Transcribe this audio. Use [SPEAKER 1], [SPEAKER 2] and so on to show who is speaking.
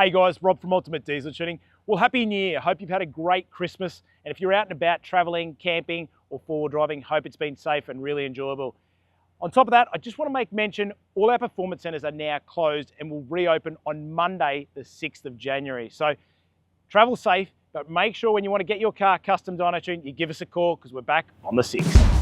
[SPEAKER 1] Hey guys, Rob from Ultimate Diesel Tuning. Well, Happy New Year. Hope you've had a great Christmas. And if you're out and about traveling, camping, or four-wheel driving, hope it's been safe and really enjoyable. On top of that, I just want to make mention all our performance centers are now closed and will reopen on Monday, the 6th of January. So travel safe, but make sure when you want to get your car custom dyno tuned, you give us a call because we're back on the 6th.